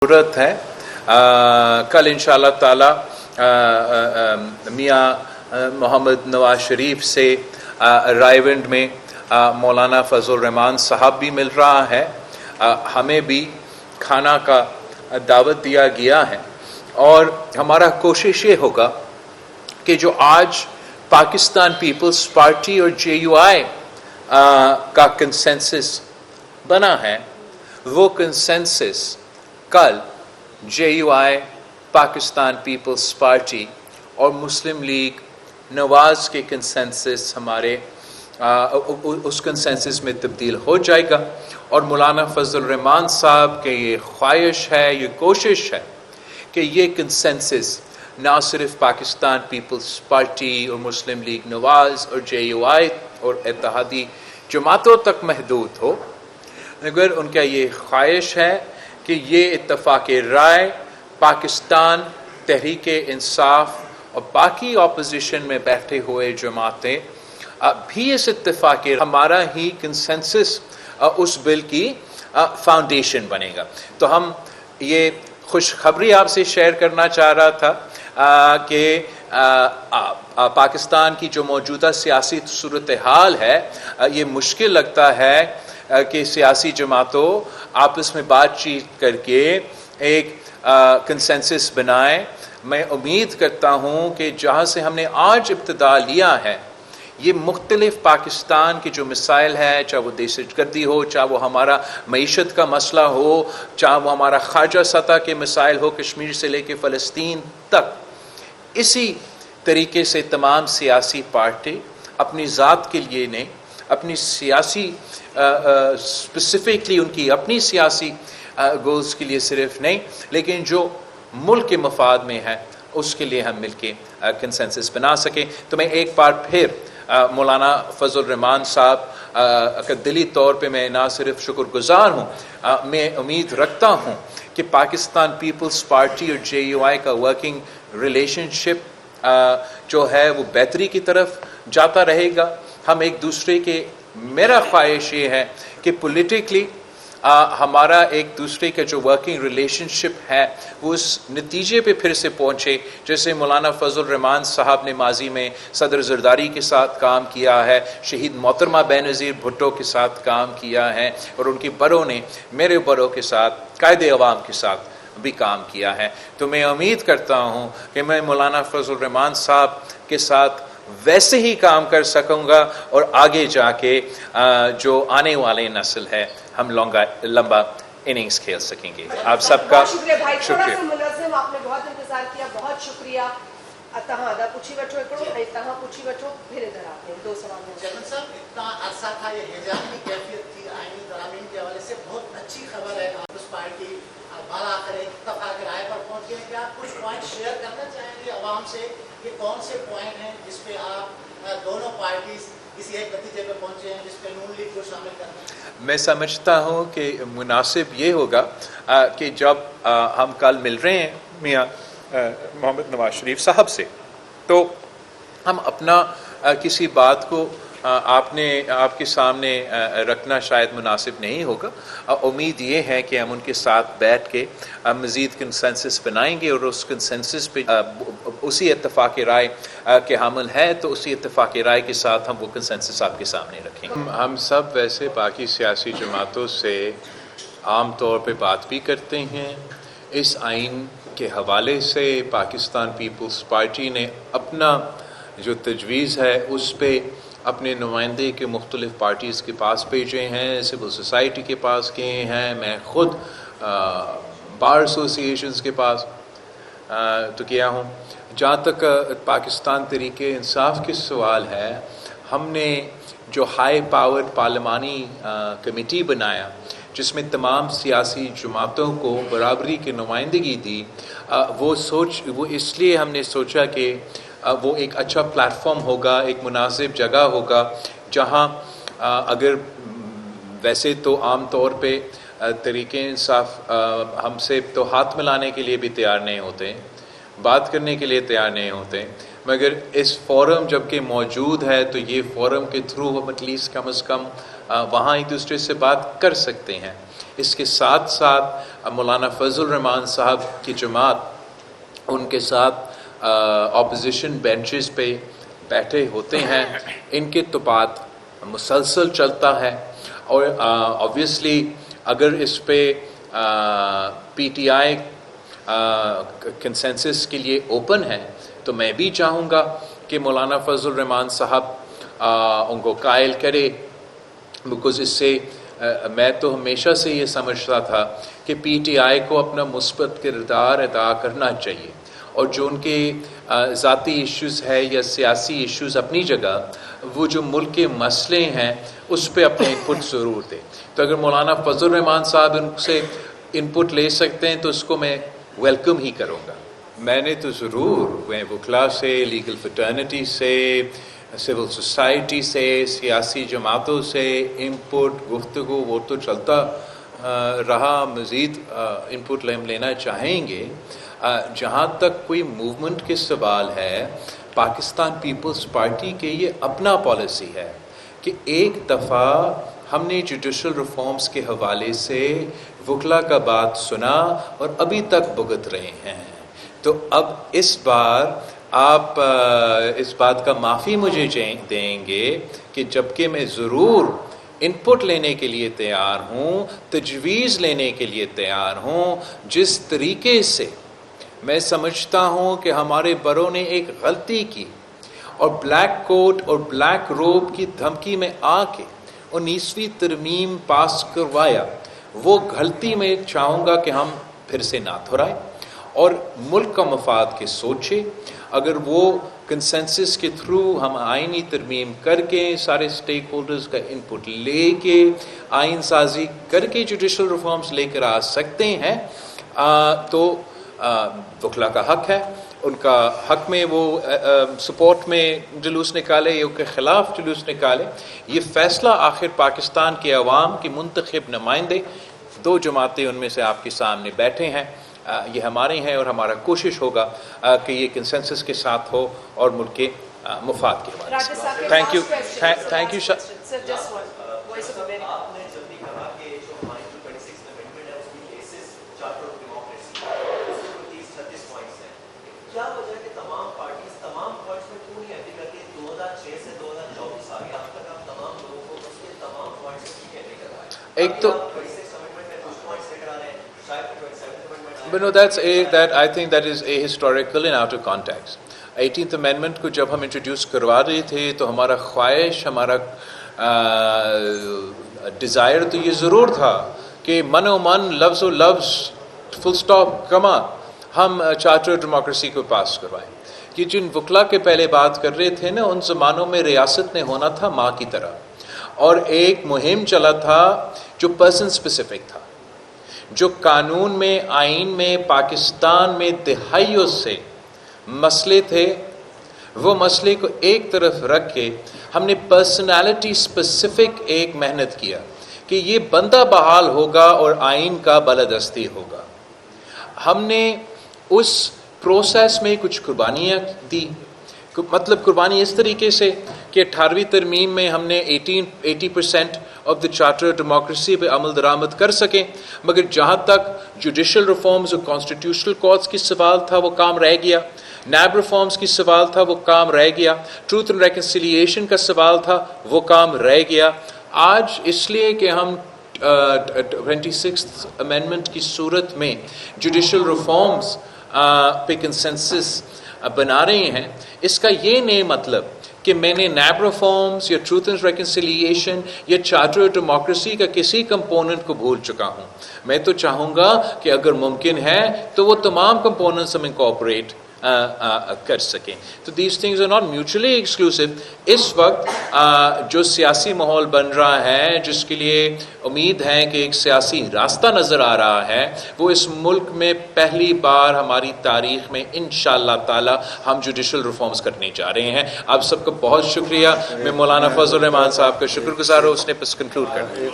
ضرورت ہے۔ کل انشاءاللہ تعالی میاں محمد نواز شریف سے رائیونڈ میں مولانا فضل الرحمان صاحب بھی مل رہا ہے، ہمیں بھی کھانا کا دعوت دیا گیا ہے، اور ہمارا کوشش یہ ہوگا کہ جو آج پاکستان پیپلز پارٹی اور JUI کا کنسنسس بنا ہے، وہ کنسنسس کل JUI، پاکستان پیپلز پارٹی اور مسلم لیگ نواز کے کنسنسس ہمارے اس کنسنسس میں تبدیل ہو جائے گا، اور مولانا فضل الرحمان صاحب کے یہ خواہش ہے، یہ کوشش ہے کہ یہ کنسنسس نہ صرف پاکستان پیپلز پارٹی اور مسلم لیگ نواز اور JUI اور اتحادی جماعتوں تک محدود ہو، مگر ان کا یہ خواہش ہے کہ یہ اتفاق رائے پاکستان تحریک انصاف اور باقی اپوزیشن میں بیٹھے ہوئے جماعتیں بھی اس اتفاق ہمارا ہی کنسنسس اس بل کی فاؤنڈیشن بنے گا۔ تو ہم یہ خوشخبری آپ سے شیئر کرنا چاہ رہا تھا کہ پاکستان کی جو موجودہ سیاسی صورتحال ہے، یہ مشکل لگتا ہے کہ سیاسی جماعتوں آپس میں بات چیت کر کے ایک کنسنسس بنائیں۔ میں امید کرتا ہوں کہ جہاں سے ہم نے آج ابتدا لیا ہے، یہ مختلف پاکستان کے جو مسائل ہیں، چاہے وہ دہشت گردی ہو، چاہے وہ ہمارا معیشت کا مسئلہ ہو، چاہے وہ ہمارا خارجہ سطح کے مسائل ہو، کشمیر سے لے کے فلسطین تک، اسی طریقے سے تمام سیاسی پارٹی اپنی ذات کے لیے نہیں، اپنی سیاسی اسپیسیفکلی ان کی اپنی سیاسی گولز کے لیے صرف نہیں، لیکن جو ملک کے مفاد میں ہے اس کے لیے ہم مل کے کنسنسس بنا سکیں۔ تو میں ایک بار پھر مولانا فضل الرحمان صاحب کا دلی طور پہ میں نہ صرف شکر گزار ہوں، میں امید رکھتا ہوں کہ پاکستان پیپلز پارٹی اور JUI کا ورکنگ ریلیشن شپ جو ہے وہ بہتری کی طرف جاتا رہے گا۔ ہم ایک دوسرے کے، میرا خواہش یہ ہے کہ پولیٹیکلی ہمارا ایک دوسرے کا جو ورکنگ ریلیشن شپ ہے وہ اس نتیجے پہ پھر سے پہنچے، جیسے مولانا فضل الرحمان صاحب نے ماضی میں صدر زرداری کے ساتھ کام کیا ہے، شہید محترمہ بینظیر بھٹو کے ساتھ کام کیا ہے، اور ان کی بڑوں نے میرے بڑوں کے ساتھ، قائد عوام کے ساتھ بھی کام کیا ہے۔ تو میں امید کرتا ہوں کہ میں مولانا فضل الرحمان صاحب کے ساتھ ویسے ہی کام کر سکوں گا، اور آگے جا کے جو آنے والے نسل ہے ہم لمبا اننگز کھیل سکیں گے۔ آپ سب کا شکریہ۔ منظم آپ نے بہت انتظار کیا، بہت شکریہ۔ اتہاں دا پوچھی بچو ایکڑو، اتہاں پوچھی بچو، پھر ادھر آتے ہیں۔ دو سوال ہیں چیئرمین صاحب، اتنا عرصہ تھا یہ حجاب کی کیفیت تھی، آئینی ترامیم کے حوالے سے بہت اچھی خبر ہے۔ پیپلز پارٹی بالا کر اتفاق رائے پر پہنچ گئے، کیا کچھ پوائنٹ شیئر کرنا چاہیں گے عوام سے؟ یہ کون سے پوائنٹ ہیں جس پہ آپ دونوں پارٹیز کسی ایک نتیجے پہ پہنچے ہیں، جس پہ نون لیگ کو شامل کرنا ہے؟ میں سمجھتا ہوں کہ مناسب یہ ہوگا کہ جب ہم کل مل رہے ہیں میاں محمد نواز شریف صاحب سے، تو ہم اپنا کسی بات کو آپ کے سامنے رکھنا شاید مناسب نہیں ہوگا۔ امید یہ ہے کہ ہم ان کے ساتھ بیٹھ کے مزید کنسنسس بنائیں گے، اور اس کنسنسس پہ اسی اتفاق رائے کے حامل ہے، تو اسی اتفاق رائے کے ساتھ ہم وہ کنسنسس آپ کے سامنے رکھیں گے۔ ہم سب ویسے باقی سیاسی جماعتوں سے عام طور پہ بات بھی کرتے ہیں۔ اس آئین کے حوالے سے پاکستان پیپلز پارٹی نے اپنا جو تجویز ہے اس پہ اپنے نمائندے کے مختلف پارٹیز کے پاس بھیجے ہیں، سول سوسائٹی کے پاس گئے ہیں، میں خود بار ایسوسیشنز کے پاس تو کیا ہوں۔ جہاں تک پاکستان تحریک انصاف کے سوال ہے، ہم نے جو ہائی پاورڈ پارلیمانی کمیٹی بنایا جس میں تمام سیاسی جماعتوں کو برابری کی نمائندگی دی، وہ اس لیے ہم نے سوچا کہ وہ ایک اچھا پلیٹ فارم ہوگا، ایک مناسب جگہ ہوگا، جہاں اگر ویسے تو عام طور پہ تحریک انصاف ہم سے تو ہاتھ ملانے کے لیے بھی تیار نہیں ہوتے، بات کرنے کے لیے تیار نہیں ہوتے، مگر اس فورم جب کہ موجود ہے تو یہ فورم کے تھرو ہم ایٹ لیسٹ کم از کم وہاں ایک دوسرے سے بات کر سکتے ہیں۔ اس کے ساتھ ساتھ مولانا فضل الرحمان صاحب کی جماعت ان کے ساتھ اپوزیشن بینچز پہ بیٹھے ہوتے ہیں، ان کے توپات مسلسل چلتا ہے، اور آبویسلی اگر اس پہ پی ٹی آئی کنسنسس کے لیے اوپن ہے تو میں بھی چاہوں گا کہ مولانا فضل الرحمان صاحب ان کو قائل کرے، بیکاز اس سے میں تو ہمیشہ سے یہ سمجھتا تھا کہ پی ٹی آئی کو اپنا مثبت کردار ادا کرنا چاہیے، اور جو ان کے ذاتی ایشوز ہے یا سیاسی ایشوز اپنی جگہ، وہ جو ملک کے مسئلے ہیں اس پہ اپنے انپٹ ضرور دیں۔ تو اگر مولانا فضل الرحمان صاحب ان سے انپٹ لے سکتے ہیں تو اس کو میں ویلکم ہی کروں گا۔ میں نے تو ضرور وکلا سے، لیگل فٹرنیٹی سے، سول سوسائٹی سے، سیاسی جماعتوں سے انپٹ گفتگو وہ تو چلتا رہا، مزید انپٹ لینا چاہیں گے۔ جہاں تک کوئی موومنٹ کے سوال ہے، پاکستان پیپلز پارٹی کے یہ اپنا پالیسی ہے کہ ایک دفعہ ہم نے جوڈیشل ریفارمز کے حوالے سے وکلا کا بات سنا اور ابھی تک بھگت رہے ہیں، تو اب اس بار آپ اس بات کا معافی مجھے دیں گے کہ جبکہ میں ضرور انپٹ لینے کے لیے تیار ہوں، تجویز لینے کے لیے تیار ہوں، جس طریقے سے میں سمجھتا ہوں کہ ہمارے بڑوں نے ایک غلطی کی اور بلیک کوٹ اور بلیک روب کی دھمکی میں آ کے 19ویں ترمیم پاس کروایا، وہ غلطی میں چاہوں گا کہ ہم پھر سے نہ دہرائیں اور ملک کا مفاد کے سوچے۔ اگر وہ کنسنسس کے تھرو ہم آئینی ترمیم کر کے سارے سٹیک ہولڈرز کا انپٹ لے کے آئین سازی کر کے جوڈیشل ریفارمز لے کر آ سکتے ہیں تو وکلا کا حق ہے، ان کا حق میں وہ سپورٹ میں جلوس نکالے یا ان کے خلاف جلوس نکالے۔ یہ فیصلہ آخر پاکستان کے عوام کے منتخب نمائندے، 2 جماعتیں ان میں سے آپ کے سامنے بیٹھے ہیں، یہ ہمارے ہیں، اور ہمارا کوشش ہوگا کہ یہ کنسنسس کے ساتھ ہو اور ملک کے مفاد کے حوالے سے۔ Thank you, thank you. آپ نے جب بھی کہا کہ جو ہماری 26 امینڈمنٹ ہے اس کی بیسس چارٹر آف ڈیموکریسی ہے، اس میں 36 پوائنٹس ہیں، کیا وجہ ہے کہ تمام پارٹیز تمام پوائنٹس میں کیوں نہیں ایگری کرتی؟ 2006 سے 2024 آگے اب تک آپ تمام لوگوں کو اس کے تمام پوائنٹس کی کہنے کر رہا ہے؟ ایک تو 26 امینڈمنٹ میں کچھ پوائنٹس لے کر آ رہے ہیں، شاید 27 But no, that I think that is a historical and out of context. 18th Amendment کو جب ہم انٹروڈیوس کروا رہے تھے تو ہمارا خواہش، ہمارا ڈیزائر تو یہ ضرور تھا کہ من و من، لفظ و لفظ، فل سٹاپ کما ہم چارٹر ڈیموکریسی کو پاس کروائیں۔ یہ جن وکلا کے پہلے بات کر رہے تھے نا، ان زمانوں میں ریاست نے ہونا تھا ماں کی طرح، اور ایک مہم چلا تھا جو پرسن اسپیسیفک تھا، جو قانون میں، آئین میں، پاکستان میں دہائیوں سے مسئلے تھے، وہ مسئلے کو ایک طرف رکھ کے ہم نے پرسنالٹی اسپیسیفک ایک محنت کیا کہ یہ بندہ بحال ہوگا اور آئین کا بالادستی ہوگا۔ ہم نے اس پروسیس میں کچھ قربانیاں دی، مطلب قربانی اس طریقے سے کہ 18ویں ترمیم میں ہم نے 80% آف دا چارٹر ڈیموکریسی پہ عمل درآمد کر سکیں، مگر جہاں تک جوڈیشل ریفارمز اور کانسٹیٹیوشنل کورٹس کی سوال تھا وہ کام رہ گیا، نیب ریفارمز کی سوال تھا وہ کام رہ گیا، ٹروتھ اینڈ ریکنسیلیشن کا سوال تھا وہ کام رہ گیا۔ آج اس لیے کہ ہم 26th امینڈمنٹ کی صورت میں جوڈیشل ریفارمز پہ کنسنسس بنا رہے ہیں، اس کا یہ نہیں مطلب کہ میں نے نیب ریفارمز یا ٹروتھ اینڈ ریکنسیلیشن یا چارٹر ڈیموکریسی کا کسی کمپوننٹ کو بھول چکا ہوں۔ میں تو چاہوں گا کہ اگر ممکن ہے تو وہ تمام کمپوننٹس ہم انکارپوریٹ کر سکیں۔ تو these things are not mutually exclusive. اس وقت جو سیاسی ماحول بن رہا ہے، جس کے لیے امید ہے کہ ایک سیاسی راستہ نظر آ رہا ہے، وہ اس ملک میں پہلی بار ہماری تاریخ میں انشاءاللہ تعالی ہم جوڈیشل ریفارمز کرنے جا رہے ہیں۔ آپ سب کا بہت شکریہ۔ میں مولانا فضل الرحمان صاحب کا شکر گزار ہوں، اس نے بس کنکلوڈ کرنا ہے۔